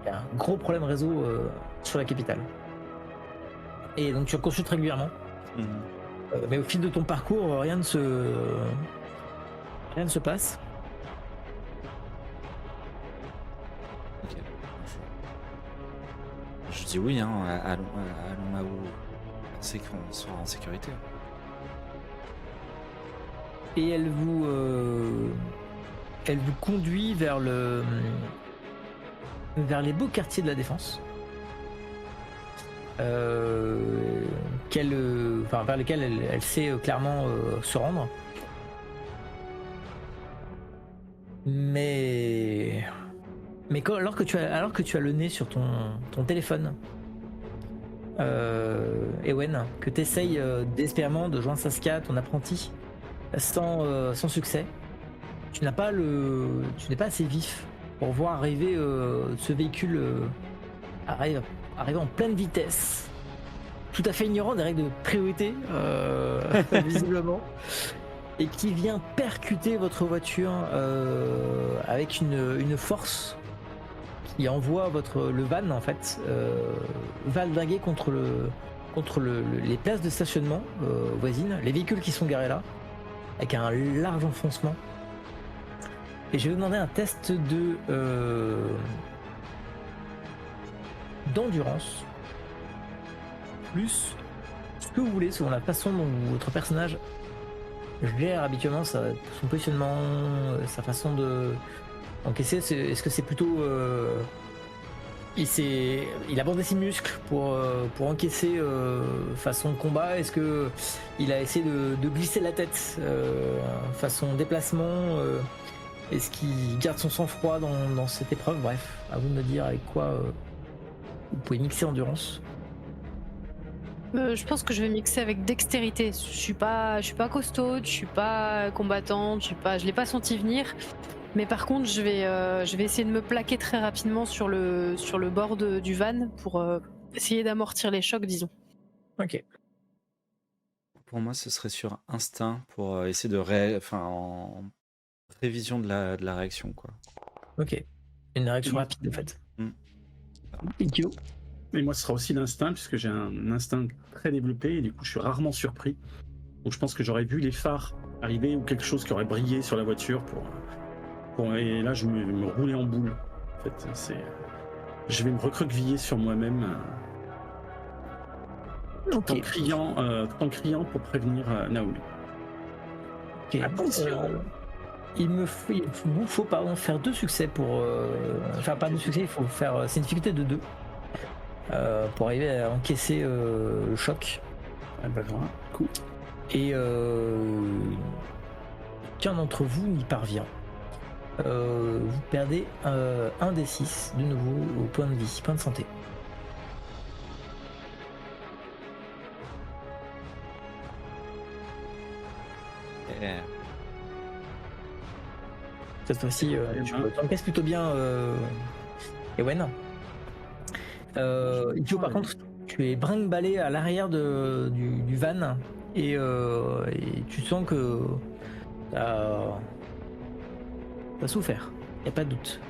il y a un gros problème réseau sur la capitale. Et donc tu le consultes régulièrement, mais au fil de ton parcours, rien ne se passe. Ok. Je dis oui, hein, allons là où c'est qu'on sera en sécurité. Et elle vous conduit vers les beaux quartiers de la Défense, vers lesquels elle sait clairement se rendre. Mais alors que tu as le nez sur ton téléphone, Ewen, que tu essayes désespérément de joindre Saskia, ton apprenti, sans succès, tu n'es pas assez vif pour voir arriver ce véhicule arriver en pleine vitesse, tout à fait ignorant des règles de priorité, visiblement, et qui vient percuter votre voiture avec une force qui envoie le van en fait valdinguer contre les places de stationnement voisines, les véhicules qui sont garés là, avec un large enfoncement. Et je vais vous demander un test d'endurance, plus ce que vous voulez, selon la façon dont votre personnage gère habituellement son positionnement, sa façon de encaisser. Est-ce que c'est plutôt il a bandé ses muscles pour encaisser façon combat? Est-ce que il a essayé de glisser la tête façon déplacement? Est-ce qu'il garde son sang-froid dans cette épreuve? Bref, à vous de me dire avec quoi vous pouvez mixer endurance. Je pense que je vais mixer avec dextérité. Je suis pas costaude, je suis pas combattante, je l'ai pas senti venir. Mais par contre, je vais essayer de me plaquer très rapidement sur le bord du van pour essayer d'amortir les chocs, disons. Ok. Pour moi, ce serait sur instinct pour essayer en prévision de la réaction, quoi. Ok. Une réaction rapide de fait. Idiot. Et moi, ce sera aussi l'instinct, puisque j'ai un instinct très développé, et du coup, je suis rarement surpris. Donc, je pense que j'aurais vu les phares arriver ou quelque chose qui aurait brillé sur la voiture et là, je me roulais en boule. En fait, je vais me recroqueviller sur moi-même, Ok. en criant pour prévenir Naomi. Ok. Attention. Il vous faut faire 2 succès pour. Enfin, pas 2 succès, il faut faire. C'est une difficulté de 2 pour arriver à encaisser le choc. Ah bah voilà, cool. Et qu'un d'entre vous n'y parvient. Vous perdez un des 6 de nouveau au point de vie, point de santé. Cette fois-ci, tu encaisses plutôt bien, Ewen. Idiot, par contre, tu es brinque-ballé à l'arrière du van et tu sens que t'as souffert, y a pas de doute.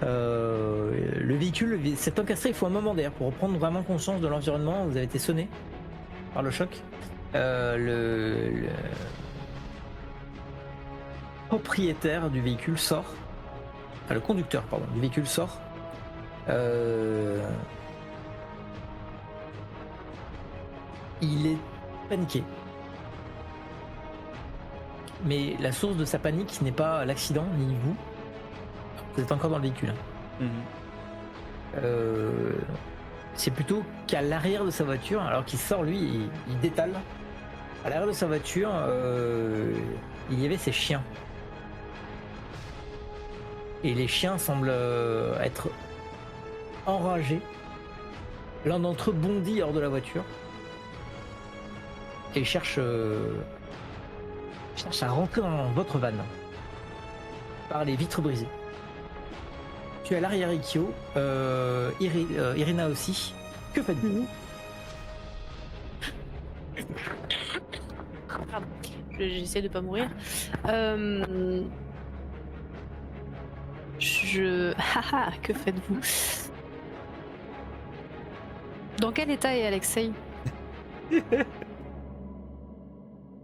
Le véhicule s'est encastré, il faut un moment d'ailleurs pour reprendre vraiment conscience de l'environnement. Vous avez été sonné par le choc. Le propriétaire du véhicule sort, enfin le conducteur pardon du véhicule sort. Il est paniqué. Mais la source de sa panique, ce n'est pas l'accident ni vous. Vous êtes encore dans le véhicule. C'est plutôt qu'à l'arrière de sa voiture, alors qu'il sort lui, il détale. À l'arrière de sa voiture, il y avait ses chiens. Et les chiens semblent être enragés. L'un d'entre eux bondit hors de la voiture et cherche à rentrer dans votre van par les vitres brisées. Tu es à l'arrière, Ikkyo. Irina aussi. Que faites-vous? Pardon, j'essaie de pas mourir. Haha, que faites-vous? Dans quel état est Alexei?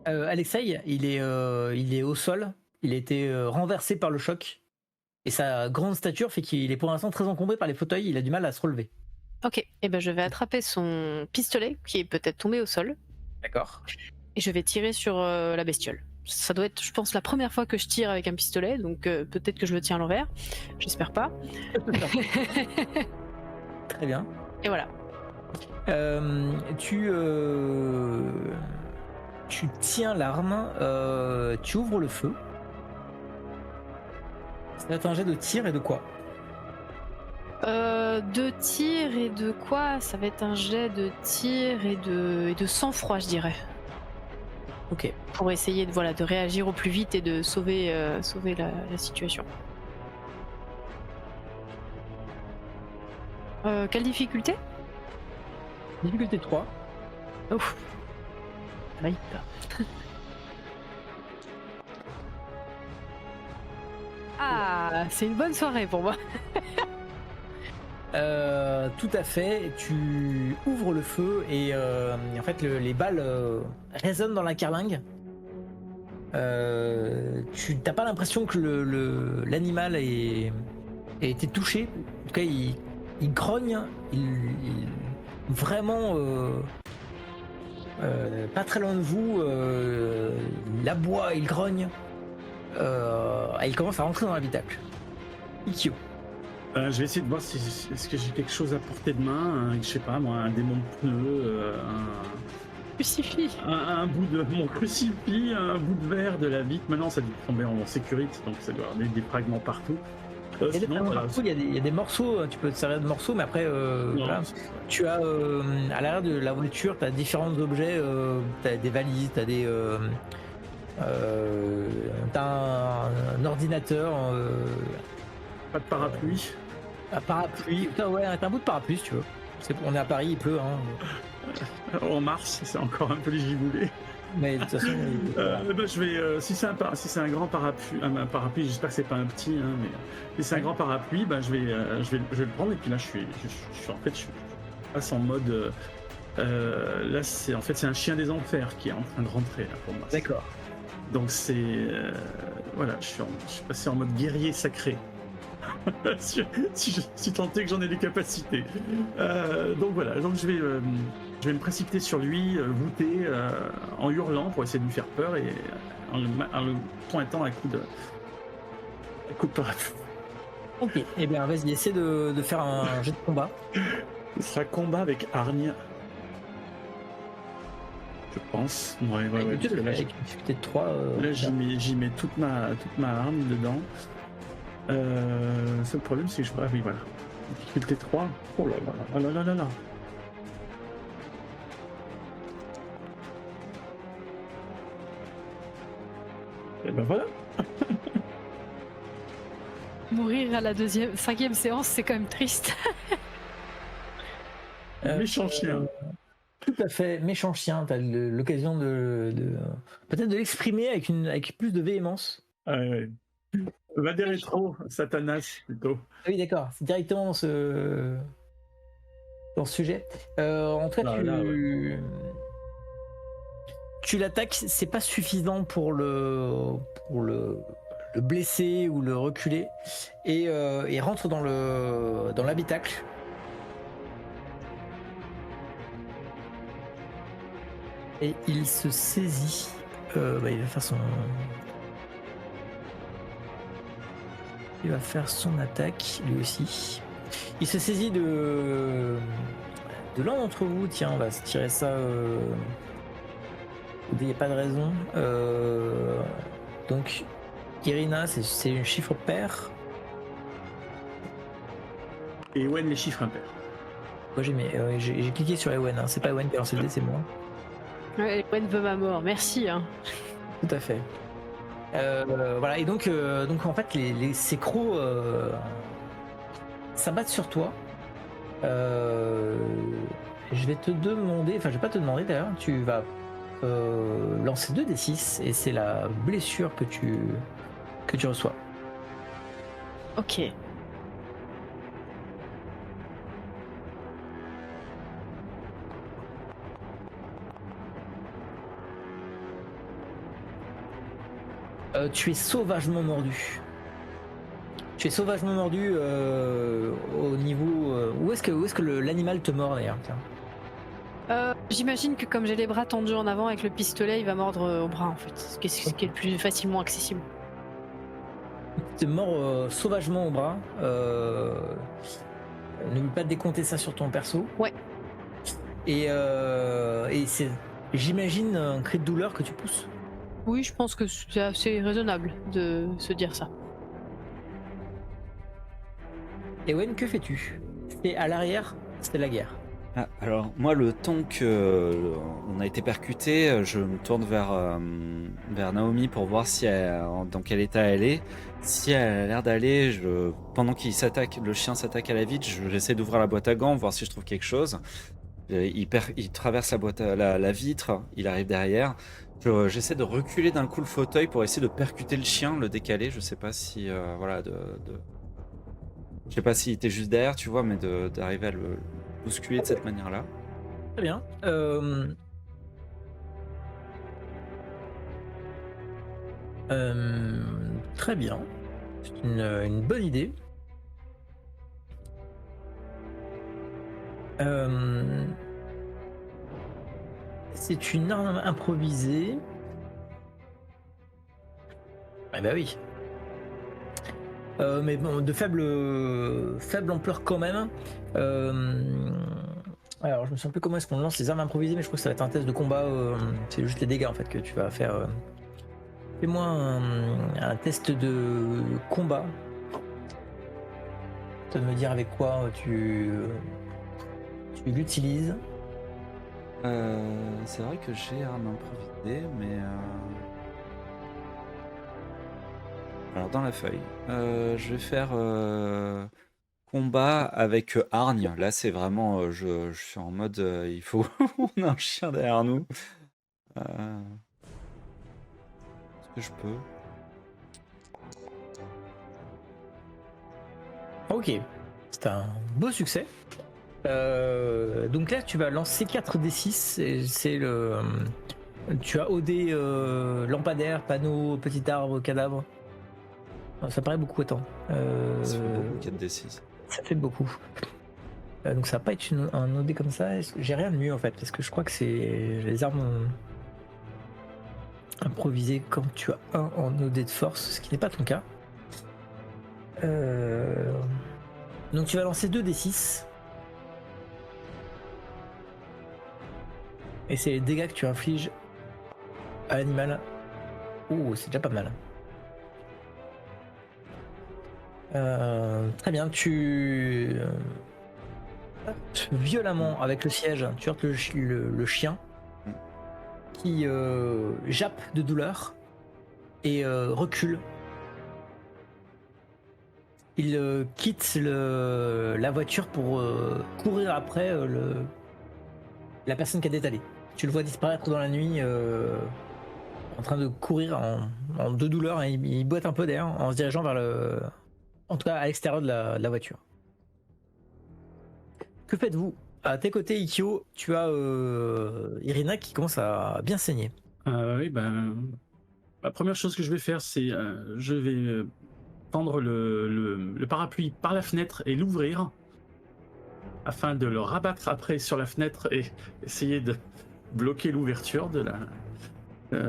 Alexei, il est au sol. Il a été renversé par le choc. Et sa grande stature fait qu'il est pour l'instant très encombré par les fauteuils. Il a du mal à se relever. Ok, et ben je vais attraper son pistolet qui est peut-être tombé au sol D'accord. et je vais tirer sur la bestiole. Ça doit être, je pense, la première fois que je tire avec un pistolet, donc peut-être que je le tiens à l'envers. J'espère pas. Très bien. Et voilà. Tu tiens l'arme, tu ouvres le feu. Ça va être un jet de tir et de quoi? De tir et de quoi? Ça va être un jet de tir et de sang-froid, je dirais. Ok. Pour essayer de réagir au plus vite et de sauver la situation. Quelle difficulté? Difficulté 3. Ouf. Aïe. Ah, c'est une bonne soirée pour moi. Tout à fait. Tu ouvres le feu et en fait les balles résonnent dans la carlingue. Tu n'as pas l'impression que l'animal ait été touché. En tout cas, il grogne. Vraiment pas très loin de vous. Il aboie, il grogne. Et il commence à rentrer dans l'habitacle. Ikyo. Je vais essayer de voir si est-ce que j'ai quelque chose à portée de main, je sais pas moi, un démon de pneu, Crucifix. un bout de mon crucifix, un bout de verre de la vitre. Maintenant ça a dû tomber en sécurité, donc ça doit avoir des fragments partout. Il y a des morceaux, tu peux te servir de morceaux, mais après, voilà. Tu as à l'arrière de la voiture, tu as différents objets, tu as des valises, tu as un ordinateur. Pas de parapluie. Un parapluie, putain, ouais, t'as un bout de parapluie si tu veux. On est à Paris, il pleut. Hein. En mars, c'est encore un peu les giboulées. Mais de toute façon, je vais, si c'est un grand parapluie, j'espère que c'est pas un petit, hein, mais si c'est un grand parapluie, je vais le prendre et puis là je passe en mode. Là c'est un chien des enfers qui est en train de rentrer là, pour moi. D'accord. Donc c'est voilà, je suis passé en mode guerrier sacré. si tant est que j'en ai les capacités. Donc voilà, donc je vais me précipiter sur lui, voûter en hurlant pour essayer de lui faire peur et en le pointant à coup de parapluie. Ok, et bien vas-y, essaie de faire un jet de combat. Ce sera combat avec hargne. Je pense. Ouais. Là, j'ai une difficulté de 3. Là, j'y mets toute ma arme dedans. Le problème, c'est que oui, voilà. Difficulté 3. Oh là. Et ben voilà. Mourir à la 5e séance, c'est quand même triste. Méchant chien. Tout à fait, méchant chien. T'as l'occasion de peut-être de l'exprimer avec plus de véhémence. Ouais. Va des rétro, Satanas plutôt. Ah oui, d'accord, c'est directement dans ce sujet. En tout cas, tu l'attaques, c'est pas suffisant pour le blesser ou le reculer, et rentre dans l'habitacle. Et il se saisit. Il va faire son attaque, lui aussi. Il se saisit de l'un d'entre vous. Tiens, on va se tirer ça. Il n'y a pas de raison. Donc, Irina, c'est un chiffre pair. Et Ewen, les chiffres impairs. Moi, j'ai cliqué sur Ewen. Hein. C'est pas Ewen qui a lancé le dé, c'est moi. Ouais, Ewen veut ma mort, merci. Hein. Tout à fait. Voilà, et donc en fait ces crocs s'abattent sur toi. Je vais te demander, enfin je vais pas te demander d'ailleurs, tu vas lancer 2d6 et c'est la blessure que tu reçois. Ok. Tu es sauvagement mordu. Tu es sauvagement mordu au niveau. Où est-ce que l'animal te mord d'ailleurs? Tiens. J'imagine que comme j'ai les bras tendus en avant avec le pistolet, il va mordre au bras en fait, ce qui est le plus facilement accessible. Il te mord sauvagement au bras. N'oublie pas de décompter ça sur ton perso. Ouais. Et c'est, j'imagine, un cri de douleur que tu pousses. Oui, je pense que c'est assez raisonnable de se dire ça. Ewen, que fais-tu? C'est à l'arrière, c'est la guerre. Ah, alors, moi, le temps que on a été percuté, je me tourne vers Naomi pour voir si dans quel état elle est. Si elle a l'air d'aller, pendant qu'il s'attaque, le chien s'attaque à la vitre, j'essaie d'ouvrir la boîte à gants, voir si je trouve quelque chose. Il traverse la vitre, il arrive derrière. J'essaie de reculer d'un coup le fauteuil pour essayer de percuter le chien, le décaler. Je sais pas si, voilà, je sais pas s'il était juste derrière, tu vois, mais d'arriver à le bousculer de cette manière-là. Très bien. Très bien. C'est une bonne idée. C'est une arme improvisée. Ah bah oui. Mais bon, de faible ampleur quand même. Alors je me souviens plus comment est-ce qu'on lance les armes improvisées, mais je crois que ça va être un test de combat. C'est juste les dégâts en fait que tu vas faire. Fais-moi un test de combat. Tu vas me dire avec quoi tu l'utilises. C'est vrai que j'ai arme improvisée, mais alors dans la feuille, je vais faire combat avec hargne. Là, c'est vraiment, je suis en mode, il faut, on a un chien derrière nous. Est-ce que je peux? Ok, c'est un beau succès. Donc là, tu vas lancer 4d6. Et c'est le. Tu as OD, lampadaire, panneau, petit arbre, cadavre. Ça paraît beaucoup, attends. Ça fait beaucoup 4d6. Ça fait beaucoup. Donc ça va pas être un OD comme ça. J'ai rien de mieux en fait, parce que je crois que c'est les armes improvisées quand tu as un en OD de force, ce qui n'est pas ton cas. Donc tu vas lancer 2d6. Et c'est les dégâts que tu infliges à l'animal. Oh, c'est déjà pas mal. Très bien, tu heurtes violemment avec le siège, tu heurtes le chien qui jappe de douleur et recule. Il quitte la voiture pour courir après la personne qui a détalé. Tu le vois disparaître dans la nuit en train de courir en deux douleurs et il boite un peu d'air en se dirigeant vers en tout cas à l'extérieur de la voiture. Que faites-vous? À tes côtés, Ikkyo, tu as Irina qui commence à bien saigner. Oui, ben, la première chose que je vais faire, c'est je vais tendre le parapluie par la fenêtre et l'ouvrir afin de le rabattre après sur la fenêtre et essayer de bloquer l'ouverture de la...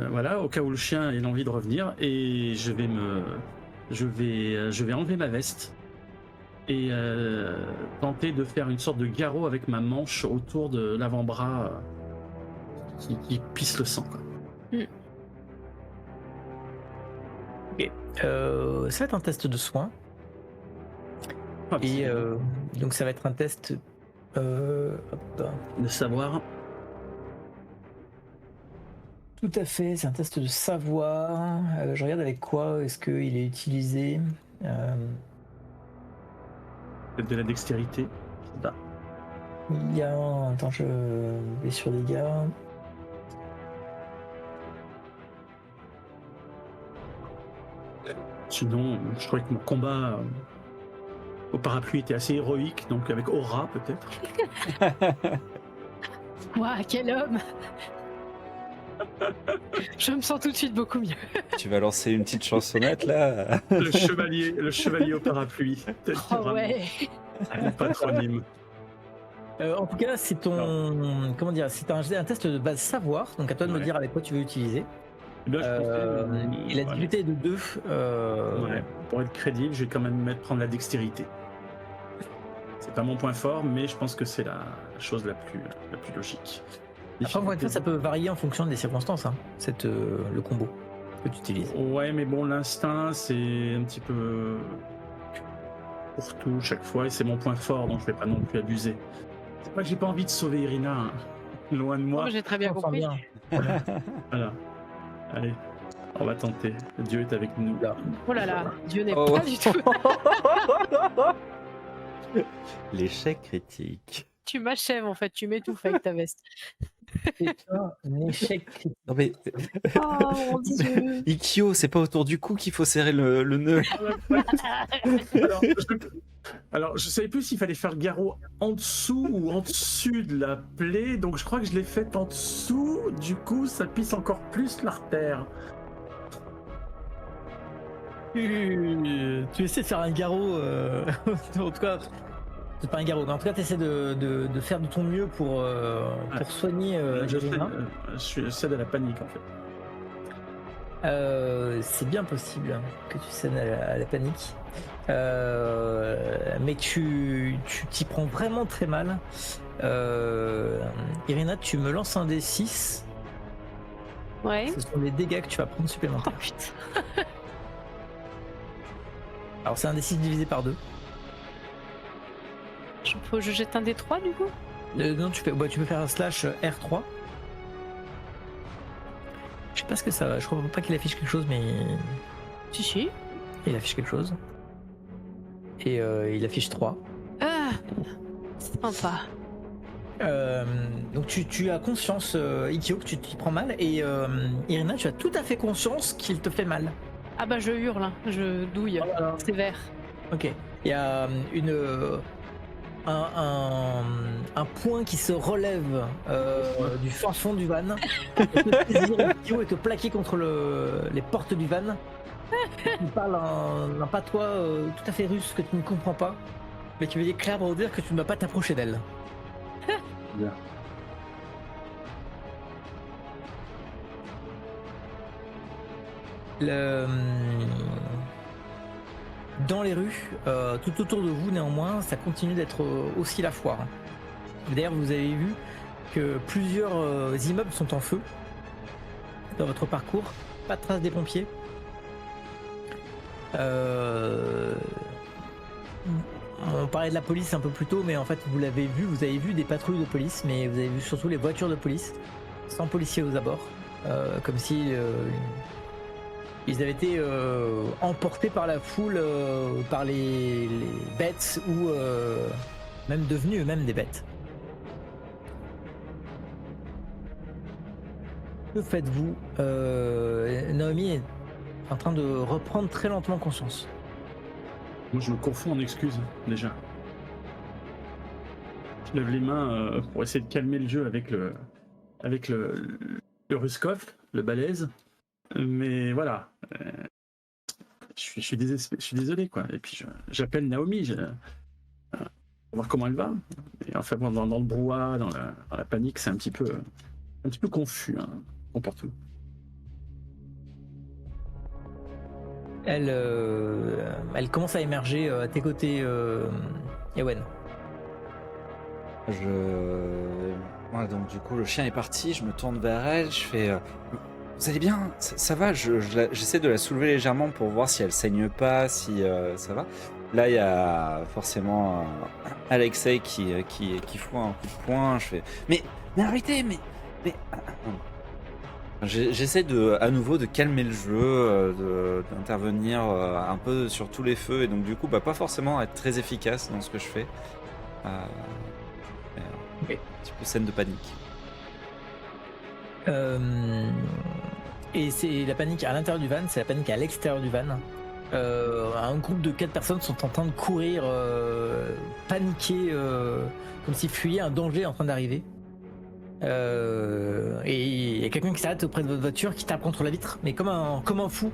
voilà, au cas où le chien ait envie de revenir. Et je vais enlever ma veste et tenter de faire une sorte de garrot avec ma manche autour de l'avant-bras qui pisse le sang, quoi. Ok. Ça va être un test de soins. Ah, Et donc ça va être un test de savoir. Tout à fait, c'est un test de savoir. Je regarde avec quoi est-ce qu'il est utilisé. Peut-être de la dextérité. Ça. Il y a un... Attends, je vais sur les gars. Sinon, je crois que mon combat au parapluie était assez héroïque, donc avec aura peut-être. Ouah, quel homme. Je me sens tout de suite beaucoup mieux. Tu vas lancer une petite chansonnette là. Le chevalier au parapluie. Peut-être Oh vraiment ouais. un patronyme. En tout cas, c'est ton. Comment dire? C'est un test de base savoir, donc à toi de me Ouais. dire avec quoi tu veux utiliser. Eh bien, je pensais, Et la difficulté est de 2. ouais, pour être crédible, je vais quand même prendre la dextérité. C'est pas mon point fort, mais je pense que c'est la chose la plus logique. Après, encore une fois, ça peut varier en fonction des circonstances, hein, le combo que tu utilises. Ouais, mais bon, l'instinct, c'est un petit peu pour tout chaque fois, et c'est mon point fort, donc je vais pas non plus abuser. C'est pas que j'ai pas envie de sauver Irina, hein. Loin de moi. Moi, j'ai très bien On sent compris. bien. Voilà. Allez, on va tenter. Dieu est avec nous. Là. Oh là là, Dieu n'est Oh. pas du tout. L'échec critique. Tu m'achèves en fait, tu m'étouffes avec ta veste. C'est un échec. Non mais Oh mon Dieu. Ikkyo, c'est pas autour du cou qu'il faut serrer le nœud. Alors, je savais plus s'il fallait faire le garrot en dessous ou en dessus de la plaie, donc je crois que je l'ai fait en dessous, du coup ça pisse encore plus l'artère. Tu essaies de faire un garrot, en tout cas, c'est pas un garrot, mais en tout cas, tu essaies de faire de ton mieux pour soigner Irina. Je cède à la panique en fait. C'est bien possible que tu cèdes à la panique. Mais tu t'y prends vraiment très mal. Irina, tu me lances un D6. Ouais. Ce sont les dégâts que tu vas prendre Oh supplémentaires. putain. Alors c'est un D6 divisé par 2. Faut que je jette un D3 du coup? Non, tu peux faire un slash R3. Je sais pas ce que ça va. Je crois pas qu'il affiche quelque chose, mais Si, si. il affiche quelque chose. Et il affiche 3. Ah, sympa. Donc tu as conscience, Ikkyo, que tu t'y prends mal. Et Irina, tu as tout à fait conscience qu'il te fait mal. Ah bah je hurle, hein. Je douille. Sévère. Ok. Il y a un point qui se relève du fin fond du van. Et te saisir Ikkyo et te plaquer contre les portes du van. Il parle un patois tout à fait russe que tu ne comprends pas, mais qui veut clairement dire que tu ne dois pas t'approcher d'elle. Bien. Dans les rues, tout autour de vous néanmoins, ça continue d'être aussi la foire. D'ailleurs, vous avez vu que plusieurs immeubles sont en feu dans votre parcours. Pas de traces des pompiers. On parlait de la police un peu plus tôt, mais en fait vous l'avez vu, vous avez vu des patrouilles de police, mais vous avez vu surtout les voitures de police, sans policiers aux abords, comme si ils avaient été emportés par la foule, par les bêtes, ou même devenus eux-mêmes des bêtes. Que faites-vous? Naomi est en train de reprendre très lentement conscience. Moi, je me confonds en excuses, déjà. Je lève les mains pour essayer de calmer le jeu avec le Ruskov, le balèze. Mais voilà. Je suis désolé, quoi. Et puis, j'appelle Naomi. Pour voir comment elle va. Et enfin, bon, dans le brouhaha, dans la panique, c'est un petit peu confus, hein, comme partout. Elle commence à émerger à tes côtés, Ewen. Ouais, donc du coup, le chien est parti, je me tourne vers elle, je fais... vous allez bien? Ça va? J'essaie de la soulever légèrement pour voir si elle saigne pas, si ça va. Là, il y a forcément Alexei qui fout un coup de poing. Je fais... Mais arrêtez, mais... J'essaie à nouveau de calmer le jeu, d'intervenir un peu sur tous les feux, et donc du coup, pas forcément être très efficace dans ce que je fais. Un petit peu scène de panique. Et c'est la panique à l'intérieur du van, c'est la panique à l'extérieur du van. Un groupe de 4 personnes sont en train de courir, paniqués, comme s'ils fuyaient un danger en train d'arriver. Et il y a quelqu'un qui s'arrête auprès de votre voiture, qui tape contre la vitre, mais comme un fou.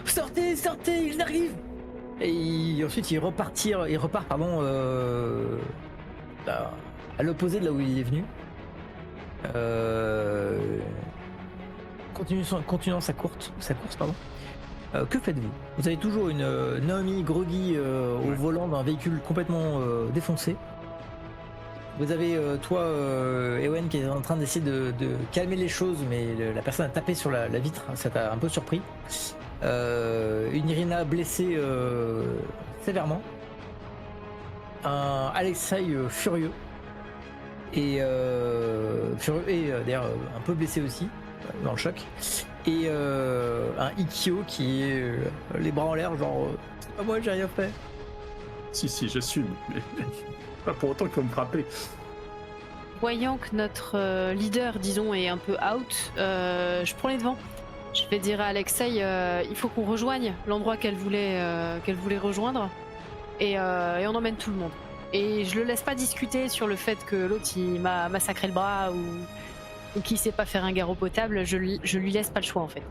Sortez, sortez, ils arrivent! Et ensuite il repart à l'opposé de là où il est venu. Continuant sa course, pardon. Que faites-vous? Vous avez toujours une Naomi groggy au volant d'un véhicule complètement défoncé. Vous avez toi, Ewen, qui est en train d'essayer de calmer les choses, mais la personne a tapé sur la vitre, ça t'a un peu surpris. Une Irina blessée sévèrement. Un Alexei furieux. Et d'ailleurs un peu blessé aussi, dans le choc. Et un Ikkyo qui est les bras en l'air, genre c'est pas moi, j'ai rien fait. Si, j'assume, mais pas pour autant qu'il faut me frapper. Voyant que notre leader, disons, est un peu out, je prends les devants. Je vais dire à Alexei, il faut qu'on rejoigne l'endroit qu'elle voulait rejoindre, et on emmène tout le monde. Et je le laisse pas discuter sur le fait que l'autre il m'a massacré le bras ou qu'il sait pas faire un garrot potable. Je lui laisse pas le choix en fait.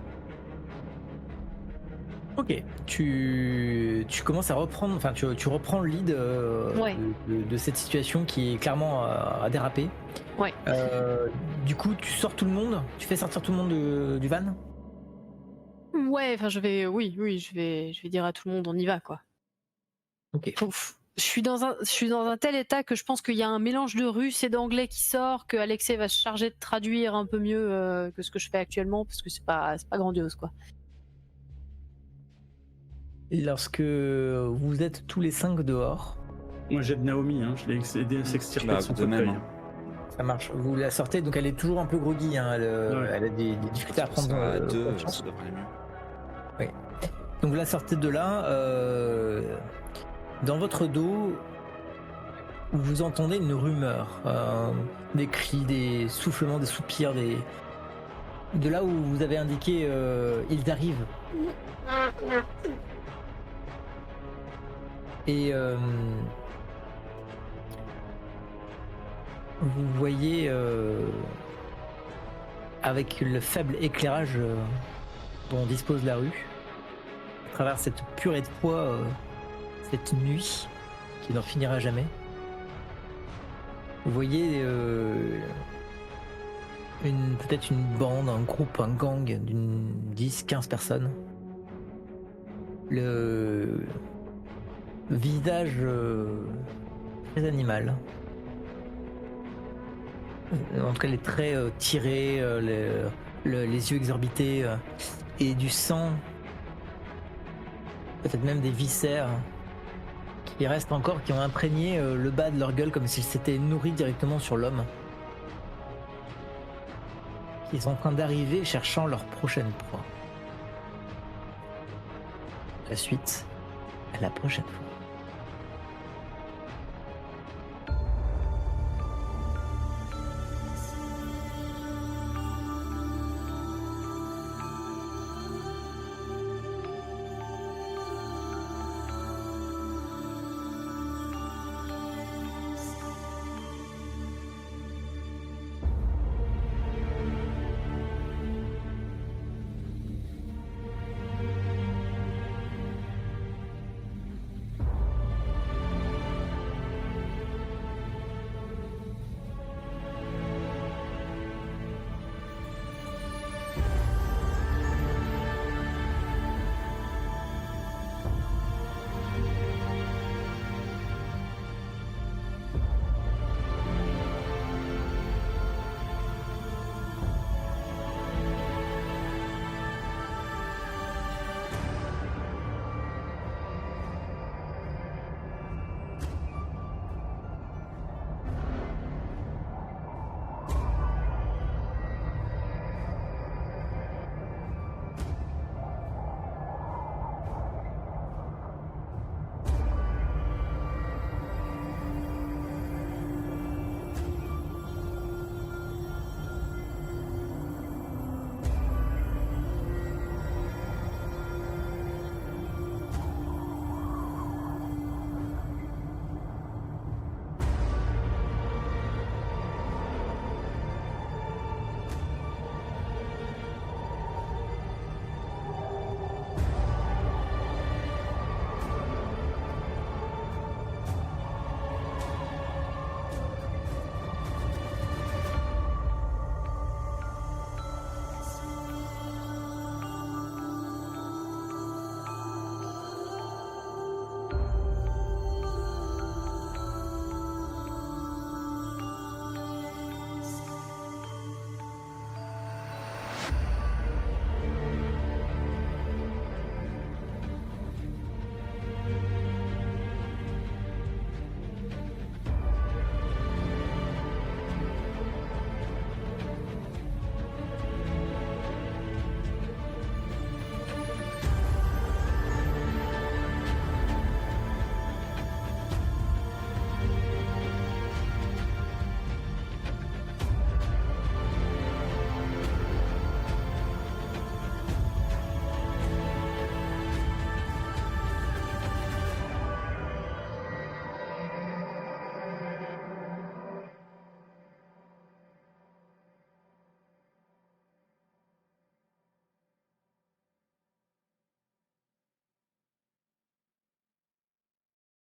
Ok, tu commences à reprendre, enfin tu reprends le lead de cette situation qui est clairement à déraper. Ouais. Du coup, tu sors tout le monde, tu fais sortir tout le monde du van. Ouais, enfin je vais dire à tout le monde on y va quoi. Ok. Je suis dans un tel état que je pense qu'il y a un mélange de russe et d'anglais qui sort, que Alexei va se charger de traduire un peu mieux que ce que je fais actuellement, parce que c'est pas grandiose quoi. Et lorsque vous êtes tous les 5 dehors. Moi j'aide Naomi, je l'ai aidé à s'extirper de son fauteuil. Ça marche, vous la sortez, donc elle est toujours un peu groggy, elle a des difficultés à prendre confiance. Ça devrait aller mieux. Oui. Donc vous la sortez de là, dans votre dos, vous entendez une rumeur, des cris, des soufflements, des soupirs, de là où vous avez indiqué ils arrivent. Et vous voyez avec le faible éclairage dont dispose la rue, à travers cette purée de poids, cette nuit qui n'en finira jamais, vous voyez peut-être une bande, un groupe, un gang d'une 10-15 personnes. Le visage très animal. En tout cas, les traits tirés, les yeux exorbités, et du sang, peut-être même des viscères qui restent encore, qui ont imprégné le bas de leur gueule comme s'ils s'étaient nourris directement sur l'homme. Ils sont en train d'arriver cherchant leur prochaine proie. La suite, à la prochaine fois.